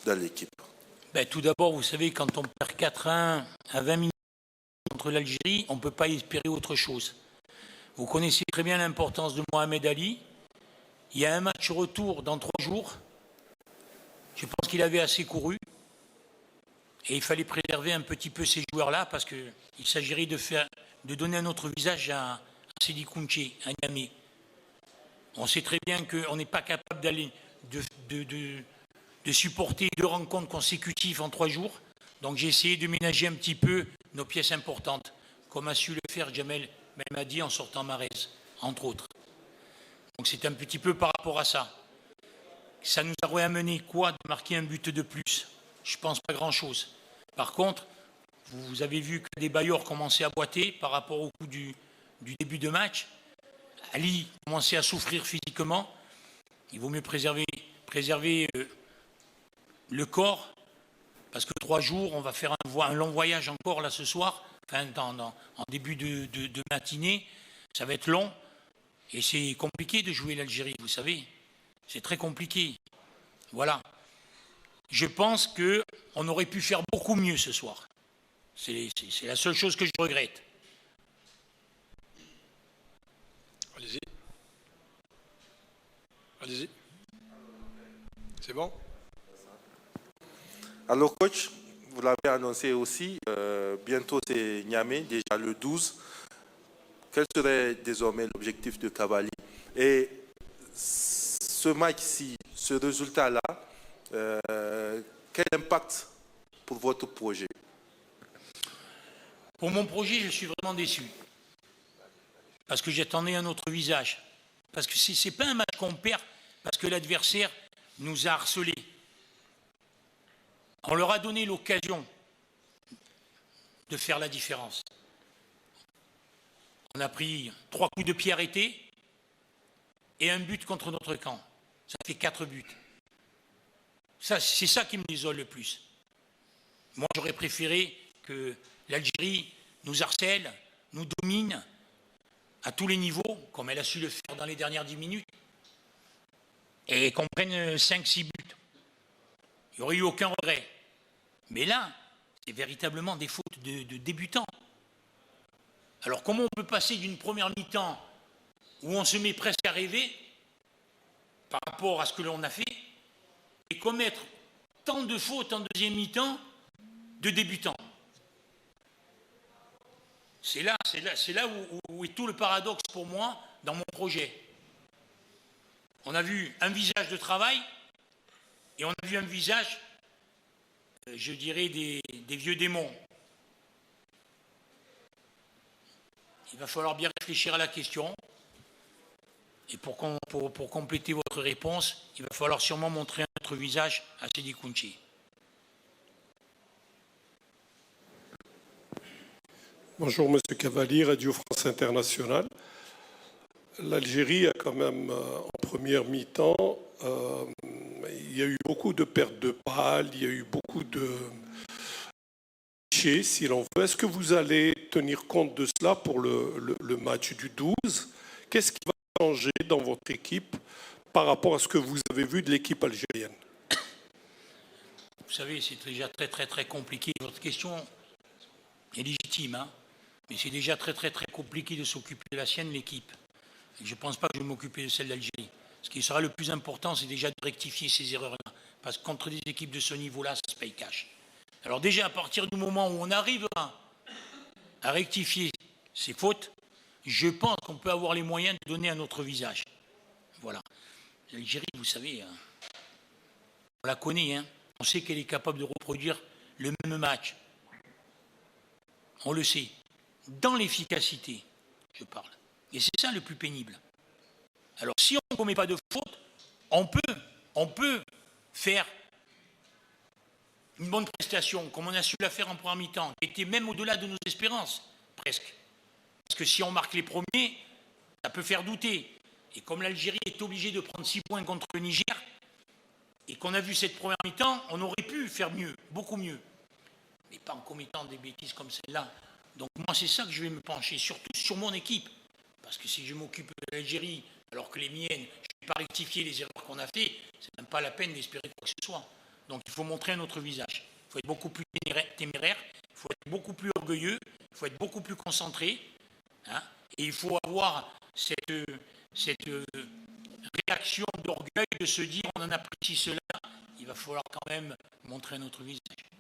dans l'équipe? Ben, tout d'abord, vous savez, quand on perd 4-1 à 20 minutes contre l'Algérie, on ne peut pas espérer autre chose. Vous connaissez très bien l'importance de Mohamed Ali. Il y a un match retour dans 3 jours. Je pense qu'il avait assez couru. Et il fallait préserver un petit peu ces joueurs-là parce qu'il s'agirait de donner un autre visage à Sidi Kounché, à Niamey. On sait très bien qu'on n'est pas capable de supporter 2 rencontres consécutives en 3 jours. Donc j'ai essayé de ménager un petit peu nos pièces importantes, comme a su le faire Jamel Belmadi en sortant Mahrez, entre autres. Donc c'est un petit peu par rapport à ça. Ça nous aurait amené quoi de marquer un but de plus? Je pense pas grand-chose. Par contre, vous avez vu que des bailleurs commençaient à boiter par rapport au coup du début de match. Ali commençait à souffrir physiquement. Il vaut mieux préserver le corps, parce que 3 jours, on va faire un long voyage encore là ce soir, enfin en début de matinée. Ça va être long. Et c'est compliqué de jouer l'Algérie, vous savez. C'est très compliqué. Voilà. Je pense qu'on aurait pu faire beaucoup mieux ce soir. C'est la seule chose que je regrette. Allez-y. Allez-y. C'est bon? Alors, coach, vous l'avez annoncé aussi, bientôt c'est Niamey, déjà le 12. Quel serait désormais l'objectif de Cavalli? Et ce match-ci, ce résultat-là, quel impact pour votre projet? Pour mon projet, je suis vraiment déçu. Parce que j'attendais un autre visage. Parce que ce n'est pas un match qu'on perd parce que l'adversaire nous a harcelés. On leur a donné l'occasion de faire la différence. On a pris 3 coups de pied arrêtés et un but contre notre camp. Ça fait 4 buts. C'est ça qui me désole le plus. Moi, j'aurais préféré que l'Algérie nous harcèle, nous domine à tous les niveaux, comme elle a su le faire dans les dernières 10 minutes, et qu'on prenne 5-6 buts. Il n'y aurait eu aucun regret. Mais là, c'est véritablement des fautes de débutants. Alors comment on peut passer d'une première mi-temps où on se met presque à rêver par rapport à ce que l'on a fait et commettre tant de fautes en deuxième mi-temps de débutants? C'est là où est tout le paradoxe pour moi dans mon projet. On a vu un visage de travail et on a vu un visage, je dirais, des vieux démons. Il va falloir bien réfléchir à la question. Et pour compléter votre réponse, il va falloir sûrement montrer un autre visage à Sidi Kounché. Bonjour Monsieur Cavalli, Radio France Internationale. L'Algérie a quand même, en première mi-temps, il y a eu beaucoup de pertes de balles, il y a eu beaucoup de clichés, si l'on veut. Est-ce que vous allez tenir compte de cela pour le match du 12? Qu'est-ce qui va changer dans votre équipe par rapport à ce que vous avez vu de l'équipe algérienne? Vous savez, c'est déjà très compliqué. Votre question est légitime, hein, mais c'est déjà très compliqué de s'occuper de la sienne, l'équipe. Je ne pense pas que je vais m'occuper de celle d'Algérie. Ce qui sera le plus important, c'est déjà de rectifier ces erreurs-là. Parce que contre des équipes de ce niveau-là, ça se paye cash. Alors déjà, à partir du moment où on arrivera à rectifier ces fautes, je pense qu'on peut avoir les moyens de donner un autre visage. Voilà. L'Algérie, vous savez, on la connaît, hein. On sait qu'elle est capable de reproduire le même match. On le sait. Dans l'efficacité, je parle. Et c'est ça le plus pénible. Alors, si on ne commet pas de faute, on peut faire une bonne prestation, comme on a su la faire en première mi-temps, qui était même au-delà de nos espérances, presque. Parce que si on marque les premiers, ça peut faire douter. Et comme l'Algérie est obligée de prendre 6 points contre le Niger, et qu'on a vu cette première mi-temps, on aurait pu faire mieux, beaucoup mieux. Mais pas en commettant des bêtises comme celle-là. Donc moi, c'est ça que je vais me pencher, surtout sur mon équipe. Parce que si je m'occupe de l'Algérie, alors que les miennes, je ne vais pas rectifier les erreurs qu'on a fait, c'est même pas la peine d'espérer quoi que ce soit. Donc il faut montrer notre visage. Il faut être beaucoup plus téméraire, il faut être beaucoup plus orgueilleux, il faut être beaucoup plus concentré, hein, et il faut avoir cette réaction d'orgueil de se dire on en apprécie cela, il va falloir quand même montrer notre visage.